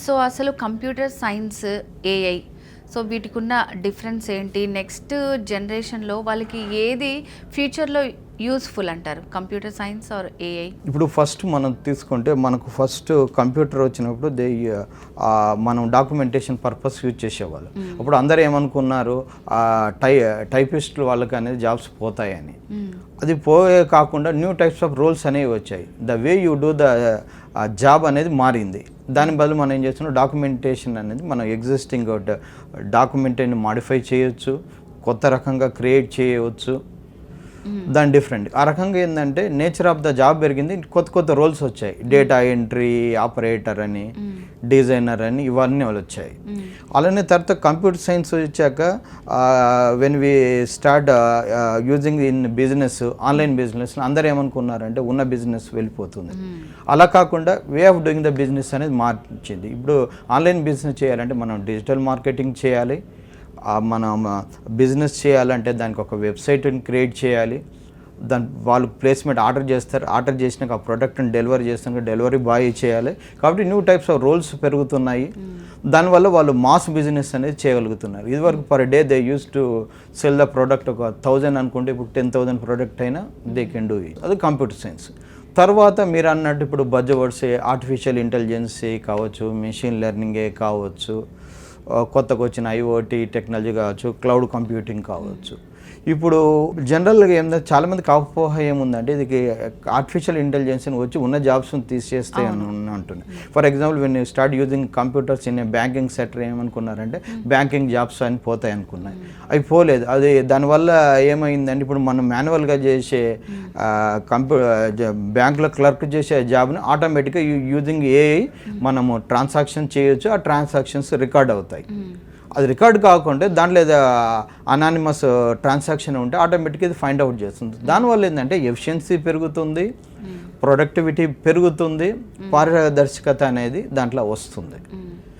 So అసలు computer science, AI, so వీటికి ఉన్న డిఫరెన్స్ ఏంటి? నెక్స్ట్ జనరేషన్లో వాళ్ళకి ఏది ఫ్యూచర్లో యూస్ఫుల్ అంటారు, కంప్యూటర్ సైన్స్ ఆర్ ఏఐ? ఇప్పుడు ఫస్ట్ మనం తీసుకుంటే మనకు ఫస్ట్ కంప్యూటర్ వచ్చినప్పుడు మనం డాక్యుమెంటేషన్ పర్పస్ యూజ్ చేసేవాళ్ళు. అప్పుడు అందరూ ఏమనుకున్నారు, టైపిస్టులు వాళ్ళకి అనేది జాబ్స్ పోతాయని. అది పోయే కాకుండా న్యూ టైప్స్ ఆఫ్ రోల్స్ అనేవి వచ్చాయి. The way you do the job అనేది మారింది. దాని బదులు మనం ఏం చేస్తున్నాం, డాక్యుమెంటేషన్ అనేది మనం ఎగ్జిస్టింగ్ డాక్యుమెంట్ని మాడిఫై చేయొచ్చు, కొత్త రకంగా క్రియేట్ చేయవచ్చు. దాని డిఫరెంట్ ఆ రకంగా ఏంటంటే నేచర్ ఆఫ్ ద జాబ్ పెరిగింది, కొత్త కొత్త రోల్స్ వచ్చాయి. డేటా ఎంట్రీ ఆపరేటర్ అని, డిజైనర్ అని, ఇవన్నీ వాళ్ళు వచ్చాయి. అలానే తర్వాత కంప్యూటర్ సైన్స్ వచ్చాక when we start using in business, online business, అందరూ ఏమనుకున్నారంటే ఉన్న బిజినెస్ వెళ్ళిపోతుంది. అలా కాకుండా way of doing the business అనేది మార్చింది. ఇప్పుడు ఆన్లైన్ బిజినెస్ చేయాలంటే మనం డిజిటల్ మార్కెటింగ్ చేయాలి, మనం బిజినెస్ చేయాలంటే దానికి ఒక వెబ్సైట్ని క్రియేట్ చేయాలి, దాని వాళ్ళు ప్లేస్మెంట్ ఆర్డర్ చేస్తారు, ఆర్డర్ చేసినాక ఆ ప్రోడక్ట్ని డెలివరీ చేస్తాక డెలివరీ బాయ్ చేయాలి. కాబట్టి న్యూ టైప్స్ ఆఫ్ రోల్స్ పెరుగుతున్నాయి. దానివల్ల వాళ్ళు మాస్ బిజినెస్ అనేది చేయగలుగుతున్నారు. ఇదివరకు per day they use to cell the product ఒక 1000 అనుకుంటే ఇప్పుడు 10,000 ప్రోడక్ట్ అయినా దే కెన్ డూ ఇట్. అది కంప్యూటర్ సైన్స్. తర్వాత మీరు అన్నట్టు ఇప్పుడు బజ్వర్డ్స్ ఆర్టిఫిషియల్ ఇంటెలిజెన్సీ కావచ్చు, మెషిన్ లెర్నింగే కావచ్చు, కొత్తగా వచ్చిన ఐఓటీ టెక్నాలజీ కావచ్చు, క్లౌడ్ కంప్యూటింగ్ కావచ్చు. ఇప్పుడు జనరల్గా ఏంటంటే చాలామందికి అపోహ ఏముందంటే ఇది ఆర్టిఫిషియల్ ఇంటెలిజెన్స్ని వచ్చి ఉన్న జాబ్స్ని తీసేస్తే అని అంటున్నాయి. For example when you start using computers in banking sector ఏమనుకున్నారంటే బ్యాంకింగ్ జాబ్స్ అని పోతాయి అనుకున్నాయి. అవి పోలేదు. అది దానివల్ల ఏమైందంటే ఇప్పుడు మనం మాన్యువల్గా చేసే బ్యాంకులో క్లర్క్ చేసే జాబ్ని ఆటోమేటిక్గా యూజింగ్ ఏఐ మనము ట్రాన్సాక్షన్ చేయొచ్చు, ఆ ట్రాన్సాక్షన్స్ రికార్డ్ అవుతాయి. అది రికార్డ్ కాకుండా దాంట్లో అనానిమస్ ట్రాన్సాక్షన్ ఉంటే ఆటోమేటిక్గా ఇది ఫైండ్ అవుట్ చేస్తుంది. దానివల్ల ఏంటంటే ఎఫిషియన్సీ పెరుగుతుంది, ప్రొడక్టివిటీ పెరుగుతుంది, పారదర్శకత అనేది దాంట్లో వస్తుంది.